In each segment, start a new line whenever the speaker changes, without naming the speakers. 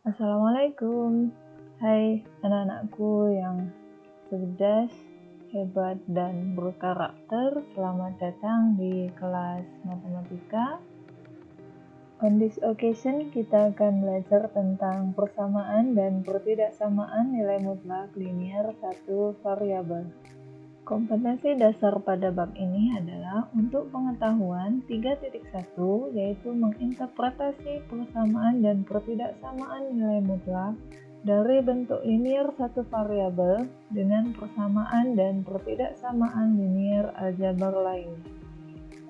Assalamualaikum. Hai anak-anakku yang cerdas, hebat, dan berkarakter. Selamat datang di kelas matematika. On this occasion, kita akan belajar tentang persamaan dan pertidaksamaan nilai mutlak linear satu variabel. Kompetensi dasar pada bab ini adalah untuk pengetahuan 3.1, yaitu menginterpretasi persamaan dan pertidaksamaan nilai mutlak dari bentuk linear satu variabel dengan persamaan dan pertidaksamaan linear aljabar lainnya.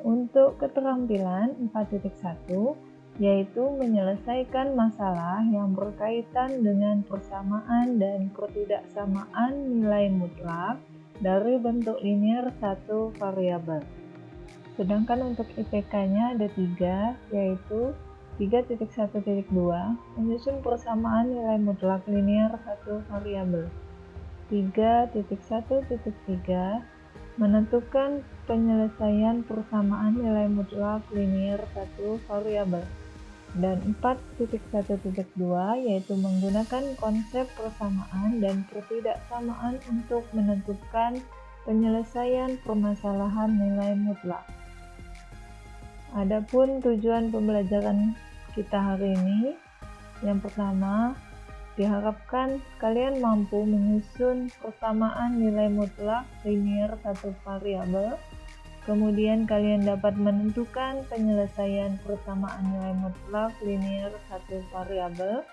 Untuk keterampilan 4.1, yaitu menyelesaikan masalah yang berkaitan dengan persamaan dan pertidaksamaan nilai mutlak dari bentuk linear satu variabel. Sedangkan untuk IPK-nya ada 3, yaitu 3.1.2 menyusun persamaan nilai mutlak linear satu variabel. 3.1.3 menentukan penyelesaian persamaan nilai mutlak linear satu variabel. Dan 4.1.2 yaitu menggunakan konsep persamaan dan pertidaksamaan untuk menentukan penyelesaian permasalahan nilai mutlak. Adapun tujuan pembelajaran kita hari ini, yang pertama, diharapkan kalian mampu menyusun persamaan nilai mutlak linear satu variabel. Kemudian kalian dapat menentukan penyelesaian persamaan nilai mutlak linear satu variabel.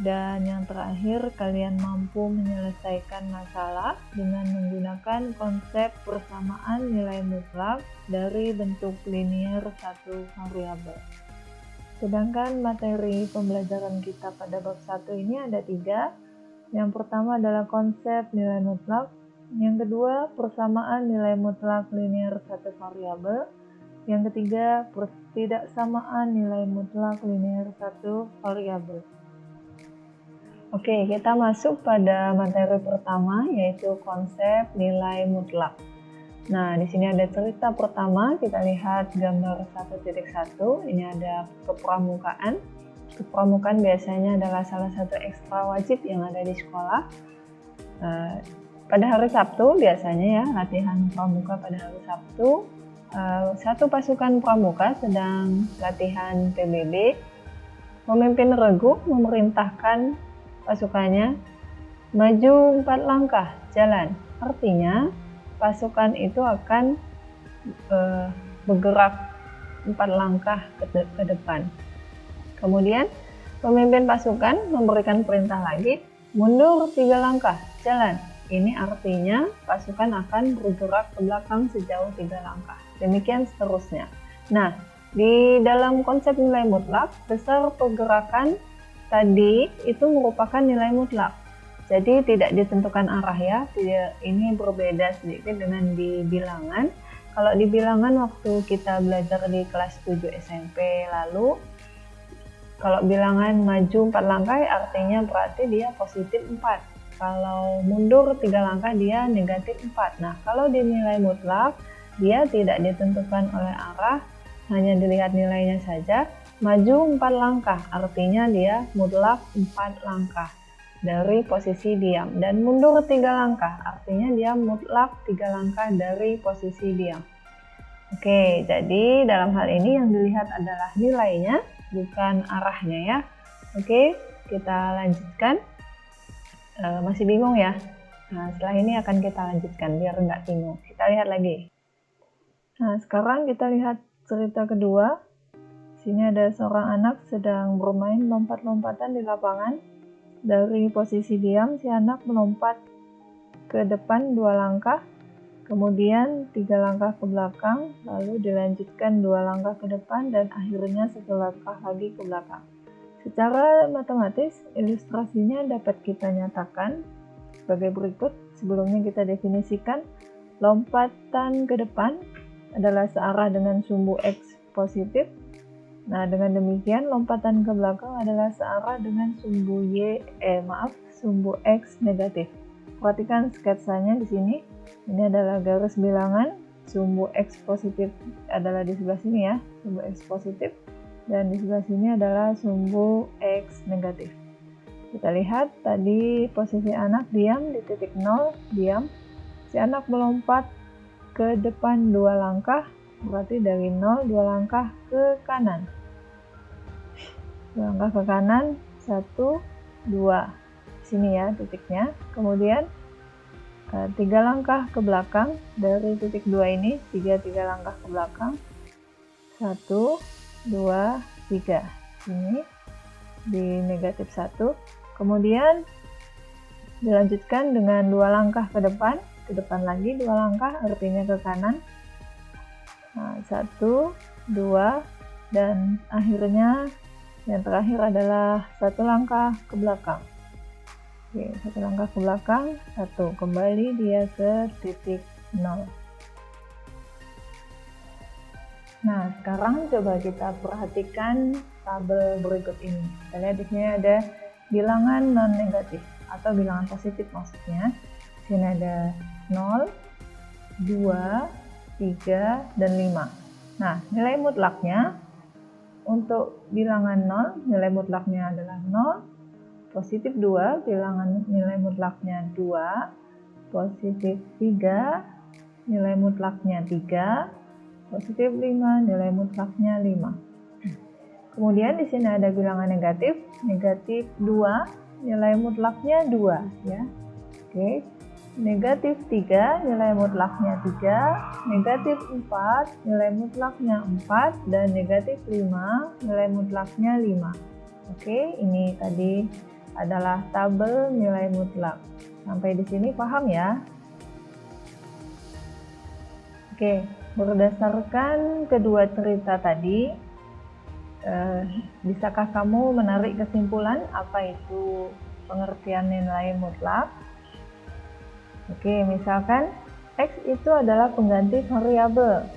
Dan yang terakhir, kalian mampu menyelesaikan masalah dengan menggunakan konsep persamaan nilai mutlak dari bentuk linear satu variabel. Sedangkan materi pembelajaran kita pada bab 1 ini ada 3. Yang pertama adalah konsep nilai mutlak. Yang kedua, persamaan nilai mutlak linear satu variabel. Yang ketiga, pertidaksamaan nilai mutlak linear satu variabel. Oke, kita masuk pada materi pertama, yaitu konsep nilai mutlak. Nah, di sini ada cerita pertama, kita lihat gambar 1.1. Ini ada kepramukaan. Kepramukaan biasanya adalah salah satu ekstra wajib yang ada di sekolah. Pada hari Sabtu biasanya ya, latihan pramuka pada hari Sabtu. Satu pasukan pramuka sedang latihan PBB. Pemimpin regu memerintahkan pasukannya maju 4 langkah jalan. Artinya pasukan itu akan bergerak 4 langkah ke depan. Kemudian pemimpin pasukan memberikan perintah lagi, mundur 3 langkah jalan. Ini artinya pasukan akan bergerak ke belakang sejauh 3 langkah. Demikian seterusnya. Nah, di dalam konsep nilai mutlak, besar pergerakan tadi itu merupakan nilai mutlak. Jadi tidak ditentukan arah ya. Ini berbeda sedikit dengan di bilangan. Kalau di bilangan waktu kita belajar di kelas 7 SMP lalu, kalau bilangan maju 4 langkah artinya berarti dia positif 4. Kalau mundur 3 langkah dia negatif 4. Nah, kalau di nilai mutlak dia tidak ditentukan oleh arah, hanya dilihat nilainya saja. Maju 4 langkah artinya dia mutlak 4 langkah dari posisi diam, dan mundur 3 langkah artinya dia mutlak 3 langkah dari posisi diam. Oke, jadi dalam hal ini yang dilihat adalah nilainya, bukan arahnya ya. Oke, kita lanjutkan. Masih bingung ya? Nah, setelah ini akan kita lanjutkan biar nggak bingung. Kita lihat lagi. Nah, sekarang kita lihat cerita kedua. Sini ada seorang anak sedang bermain lompat-lompatan di lapangan. Dari posisi diam, si anak melompat ke depan 2 langkah, kemudian 3 langkah ke belakang, lalu dilanjutkan 2 langkah ke depan, dan akhirnya 1 langkah lagi ke belakang. Secara matematis, ilustrasinya dapat kita nyatakan sebagai berikut. Sebelumnya kita definisikan, lompatan ke depan adalah searah dengan sumbu X positif. Nah, dengan demikian lompatan ke belakang adalah searah dengan sumbu X negatif. Perhatikan sketsanya di sini. Ini adalah garis bilangan, sumbu X positif adalah di sebelah sini ya, sumbu X positif. Dan di sebelah sini adalah sumbu X negatif. Kita lihat tadi posisi anak diam di titik 0, diam. Si anak melompat ke depan 2 langkah, berarti dari 0 2 langkah ke kanan. 2 langkah ke kanan, 1, 2. Sini ya titiknya. Kemudian 3 langkah ke belakang dari titik 2 ini, 3 langkah ke belakang. 1, 2, 3. Ini di negatif 1. Kemudian dilanjutkan dengan 2 langkah ke depan lagi 2 langkah, artinya ke kanan. 1, 2, dan akhirnya yang terakhir adalah 1 langkah ke belakang. Oke, 1 langkah ke belakang, 1, kembali dia ke titik 0. Nah, sekarang coba kita perhatikan tabel berikut ini. Kita lihat di sini ada bilangan non negatif atau bilangan positif maksudnya. Di sini ada 0, 2, 3, dan 5. Nah, nilai mutlaknya untuk bilangan 0, nilai mutlaknya adalah 0, positif 2, bilangan nilai mutlaknya 2, positif 3, nilai mutlaknya 3, positif 5, nilai mutlaknya 5. Kemudian di sini ada bilangan negatif, negatif 2, nilai mutlaknya 2 ya. Oke. Negatif 3, nilai mutlaknya 3, negatif 4, nilai mutlaknya 4, dan negatif 5, nilai mutlaknya 5. Oke, ini tadi adalah tabel nilai mutlak. Sampai di sini paham ya? Oke, berdasarkan kedua cerita tadi, bisakah kamu menarik kesimpulan apa itu pengertian nilai mutlak? Oke, misalkan X itu adalah pengganti variabel.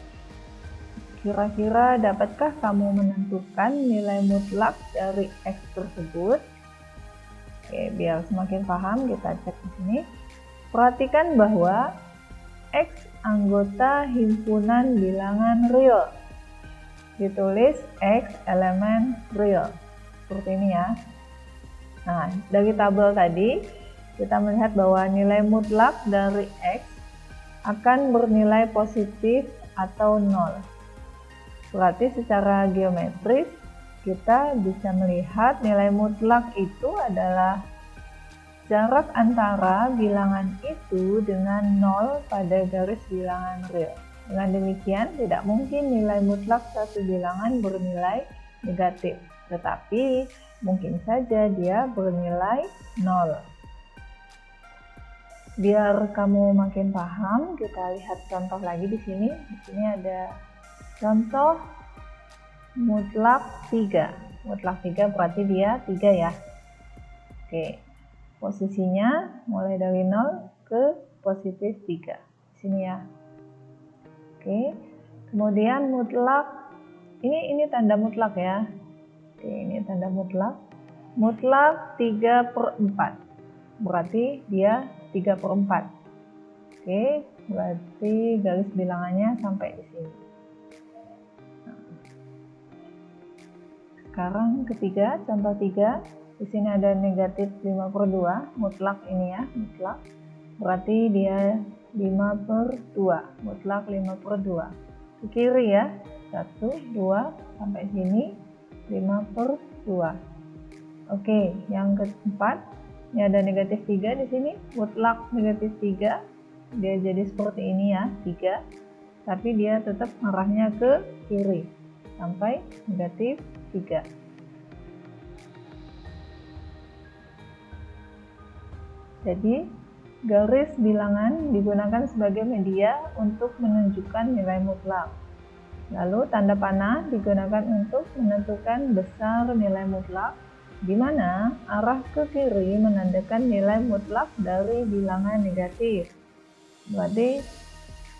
Kira-kira dapatkah kamu menentukan nilai mutlak dari X tersebut? Oke, biar semakin paham kita cek di sini. Perhatikan bahwa X anggota himpunan bilangan real. Ditulis X elemen real. Seperti ini ya. Nah, dari tabel tadi kita melihat bahwa nilai mutlak dari X akan bernilai positif atau 0. Berarti secara geometris kita bisa melihat nilai mutlak itu adalah jarak antara bilangan itu dengan 0 pada garis bilangan real. Dengan demikian, tidak mungkin nilai mutlak satu bilangan bernilai negatif, tetapi mungkin saja dia bernilai 0. Biar kamu makin paham, kita lihat contoh lagi di sini. Di sini ada contoh mutlak 3. Mutlak 3 berarti dia 3 ya. Oke. Posisinya mulai dari 0 ke positif 3. Di sini ya. Oke. Kemudian mutlak, ini tanda mutlak ya. Oke, ini tanda mutlak. Mutlak 3/4. Berarti dia 3/4. Oke, berarti garis bilangannya sampai di sini. Nah, sekarang ketiga, contoh 3. Di sini ada negatif 5/2, mutlak ini ya, mutlak. Berarti dia 5/2, mutlak 5/2. Ke kiri ya, 1, 2, sampai sini 5/2. Oke, yang keempat, ini ada negatif 3 di sini, mutlak negatif 3. Dia jadi seperti ini ya, 3. Tapi dia tetap arahnya ke kiri, sampai negatif 3. Jadi, garis bilangan digunakan sebagai media untuk menunjukkan nilai mutlak. Lalu, tanda panah digunakan untuk menentukan besar nilai mutlak, di mana arah ke kiri menandakan nilai mutlak dari bilangan negatif. Berarti,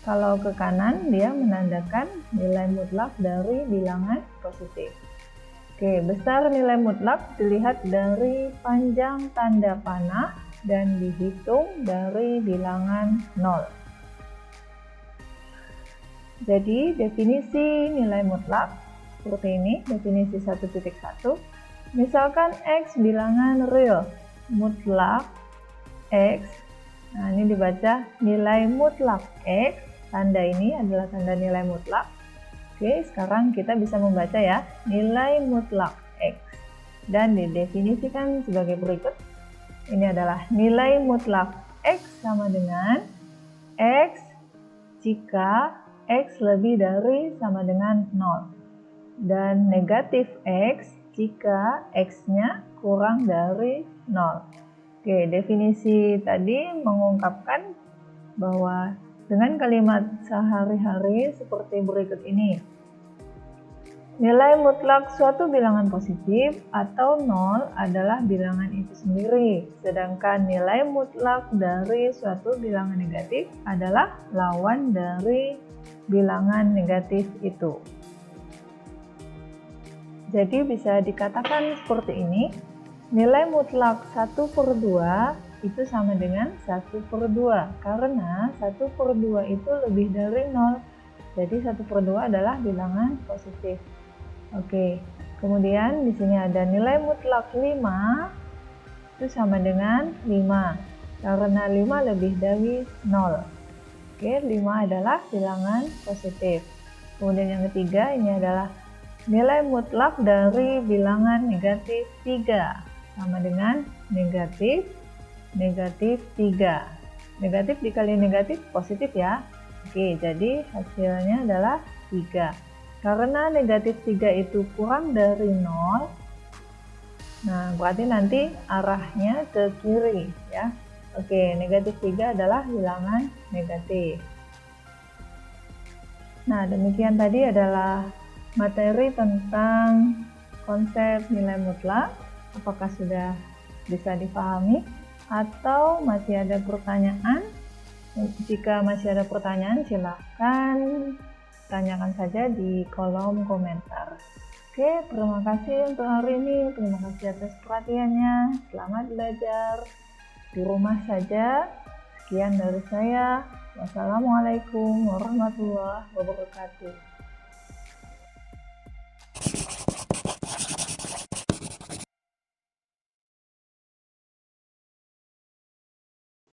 kalau ke kanan dia menandakan nilai mutlak dari bilangan positif. Oke, besar nilai mutlak dilihat dari panjang tanda panah dan dihitung dari bilangan 0. Jadi definisi nilai mutlak seperti ini, definisi 1.1. Misalkan X bilangan real mutlak X. Nah, ini dibaca nilai mutlak X. Tanda ini adalah tanda nilai mutlak. Oke, sekarang kita bisa membaca ya, nilai mutlak X. Dan didefinisikan sebagai berikut. Ini adalah nilai mutlak X sama dengan X jika X lebih dari sama dengan 0. Dan negatif X jika X-nya kurang dari 0. Oke, definisi tadi mengungkapkan bahwa dengan kalimat sehari-hari seperti berikut ini. Nilai mutlak suatu bilangan positif atau 0 adalah bilangan itu sendiri, sedangkan nilai mutlak dari suatu bilangan negatif adalah lawan dari bilangan negatif itu. Jadi bisa dikatakan seperti ini, nilai mutlak 1/2 itu sama dengan 1/2, karena 1/2 itu lebih dari 0, jadi 1/2 adalah bilangan positif. Oke, kemudian di sini ada nilai mutlak 5 itu sama dengan 5 karena 5 lebih dari 0. Oke, 5 adalah bilangan positif. Kemudian yang ketiga ini adalah nilai mutlak dari bilangan negatif 3 sama dengan negatif 3. Negatif dikali negatif positif ya. Oke, jadi hasilnya adalah 3. Karena negatif 3 itu kurang dari 0, nah berarti nanti arahnya ke kiri ya. Oke, negatif 3 adalah bilangan negatif. Nah, demikian tadi adalah materi tentang konsep nilai mutlak. Apakah sudah bisa dipahami atau masih ada pertanyaan? Jika masih ada pertanyaan, silahkan tanyakan saja di kolom komentar. Oke, terima kasih untuk hari ini. Terima kasih atas perhatiannya. Selamat belajar di rumah saja. Sekian dari saya. Wassalamualaikum warahmatullahi wabarakatuh.